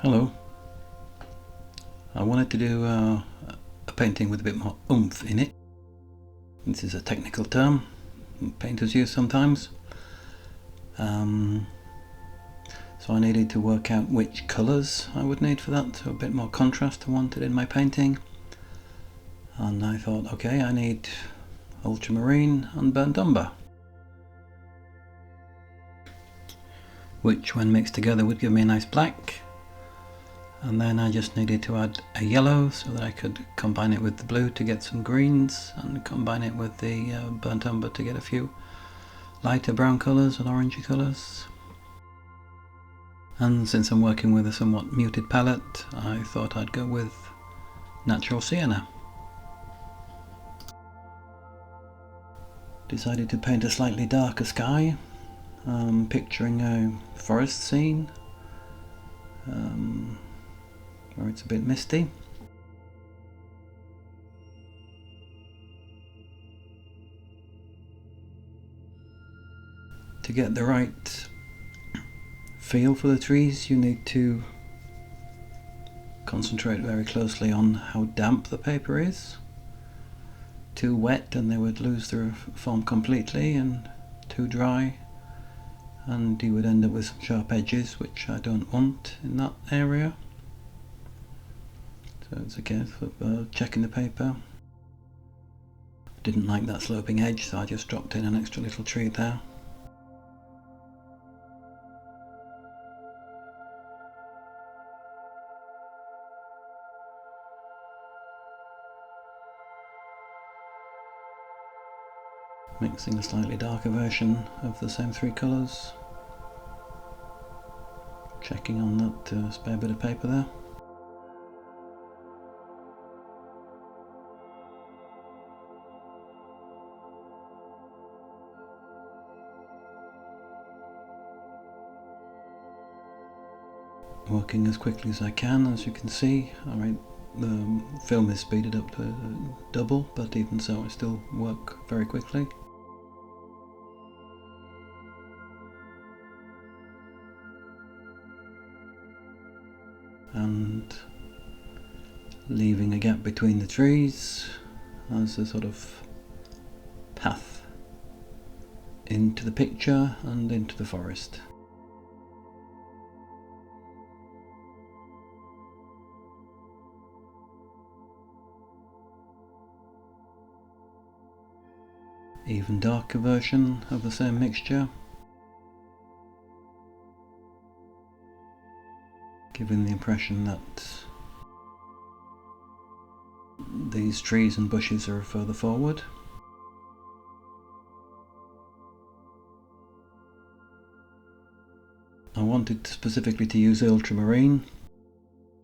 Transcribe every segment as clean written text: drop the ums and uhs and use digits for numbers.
Hello. I wanted to do a painting with a bit more oomph in it. This is a technical term painters use sometimes. So I needed to work out which colours I would need for that, so a bit more contrast I wanted in my painting. And I thought, okay, I need ultramarine and burnt umber, which when mixed together would give me a nice black. And then I just needed to add a yellow so that I could combine it with the blue to get some greens, and combine it with the burnt umber to get a few lighter brown colours and orangey colours. And since I'm working with a somewhat muted palette, I thought I'd go with natural sienna. Decided to paint a slightly darker sky, picturing a forest scene where it's a bit misty. To get the right feel for the trees, you need to concentrate very closely on how damp the paper is. Too wet and they would lose their form completely, and too dry and you would end up with some sharp edges, which I don't want in that area. So it's a case of checking the paper. Didn't like that sloping edge, so I just dropped in an extra little tree there. Mixing a slightly darker version of the same three colours. Checking on that spare bit of paper there. Working as quickly as I can, as you can see. Alright, the film is speeded up to double, but even so I still work very quickly. And leaving a gap between the trees as a sort of path into the picture and into the forest. Even darker version of the same mixture, giving the impression that these trees and bushes are further forward. I wanted specifically to use ultramarine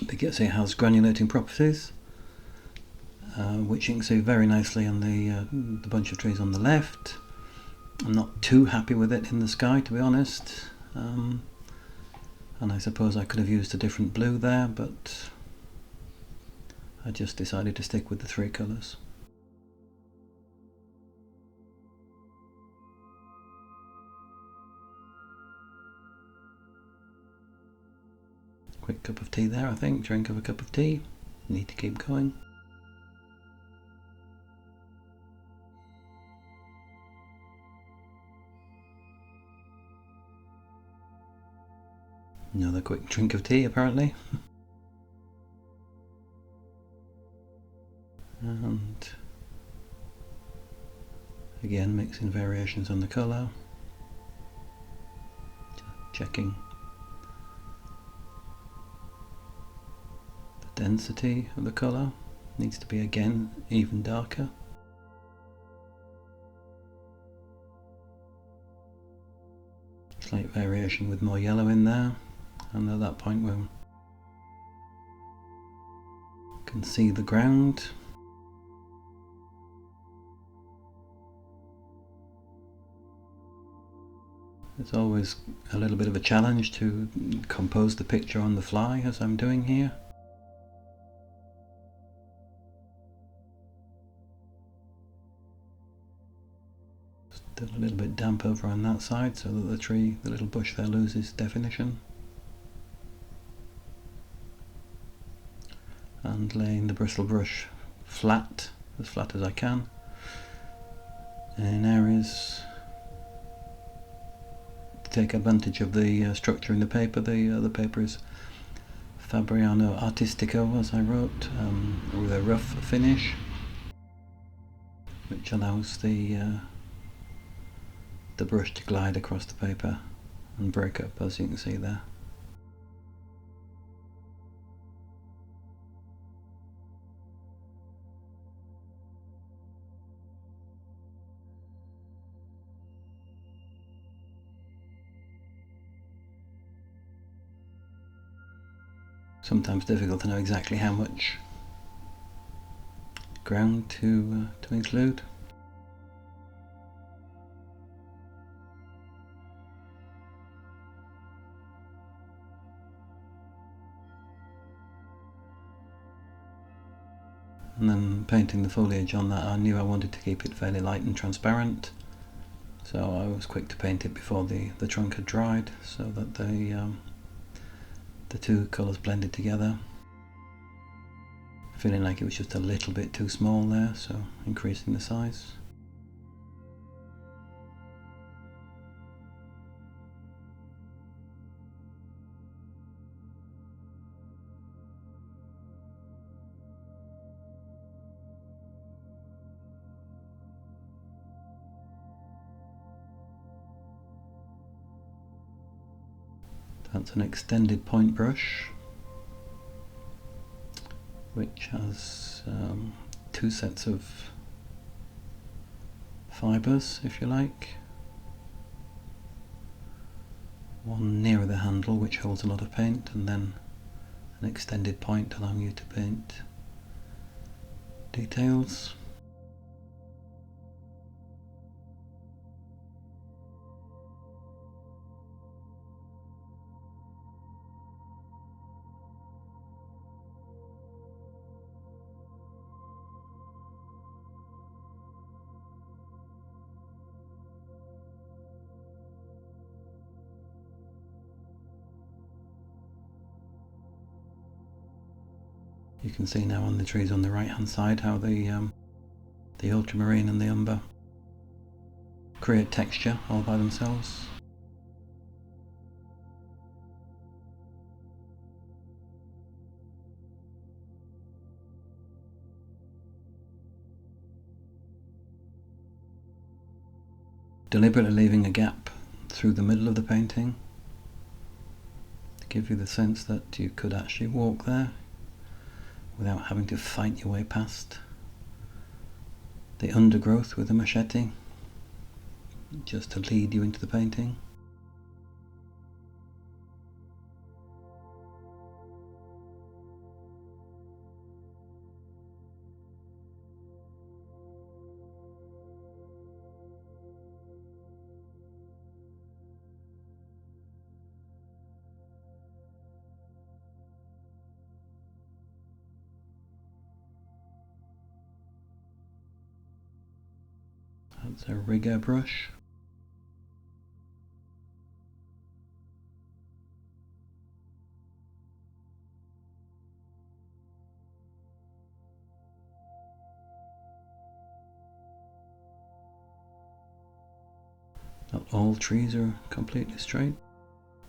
because it has granulating properties, which you can see very nicely on the bunch of trees on the left. I'm not too happy with it in the sky, to be honest, and I suppose I could have used a different blue there, but I just decided to stick with the three colours. Quick cup of tea there, I think. Drink of a cup of tea. Need to keep going. Another quick drink of tea, apparently. And again, mixing variations on the colour. Checking the density of the colour. Needs to be, again, even darker. Slight variation with more yellow in there. And at that point we can see the ground. It's always a little bit of a challenge to compose the picture on the fly, as I'm doing here. Still a little bit damp over on that side, so that the little bush there loses definition. and laying the bristle brush flat as I can in areas to take advantage of the structure in the paper. The paper is Fabriano Artistico, as I wrote, with a rough finish, which allows the brush to glide across the paper and break up, as you can see there. Sometimes difficult to know exactly how much ground to include. And then painting the foliage on that, I knew I wanted to keep it fairly light and transparent, so I was quick to paint it before the trunk had dried, so that the two colours blended together. Feeling like it was just a little bit too small there, so increasing the size. That's an extended point brush, which has two sets of fibres, if you like. One nearer the handle, which holds a lot of paint, and then an extended point allowing you to paint details. You can see now on the trees on the right hand side how the ultramarine and the umber create texture all by themselves. Deliberately leaving a gap through the middle of the painting to give you the sense that you could actually walk there without having to fight your way past the undergrowth with a machete, just to lead you into the painting. That's a rigger brush. Not all trees are completely straight.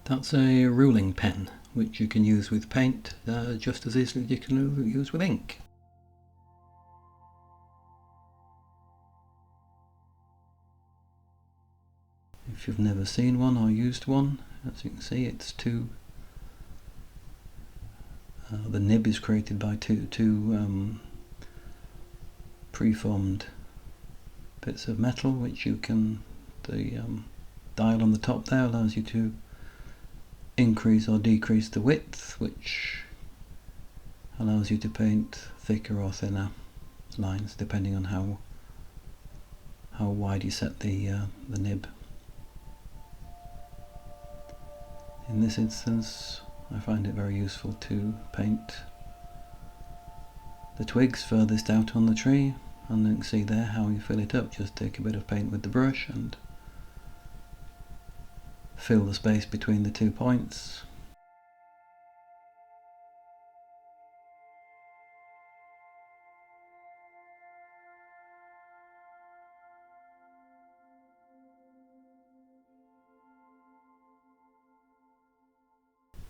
That's a ruling pen, which you can use with paint just as easily as you can use with ink. If you've never seen one or used one, as you can see, it's two. The nib is created by two preformed bits of metal, which you can, the dial on the top there allows you to increase or decrease the width, which allows you to paint thicker or thinner lines depending on how wide you set the nib. In this instance, I find it very useful to paint the twigs furthest out on the tree, and you can see there how you fill it up. Just take a bit of paint with the brush and fill the space between the 2 points.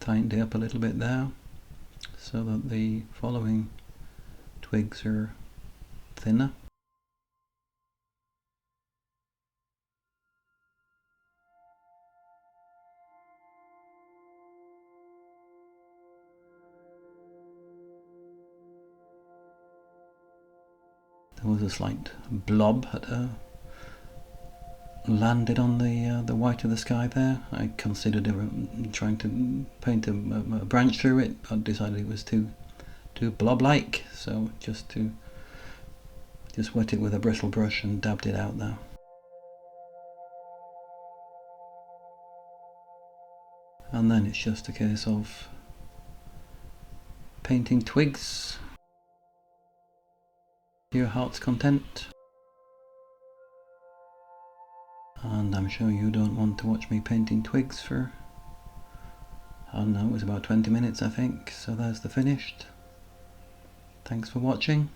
tightened it up a little bit there so that the following twigs are thinner. There was a slight blob that landed on the white of the sky there. I considered trying to paint a branch through it, but decided it was too blob-like, so just wet it with a bristle brush and dabbed it out there. And then it's just a case of painting twigs to your heart's content. And I'm sure you don't want to watch me painting twigs for, I don't know, it was about 20 minutes I think, so there's the finished. Thanks for watching.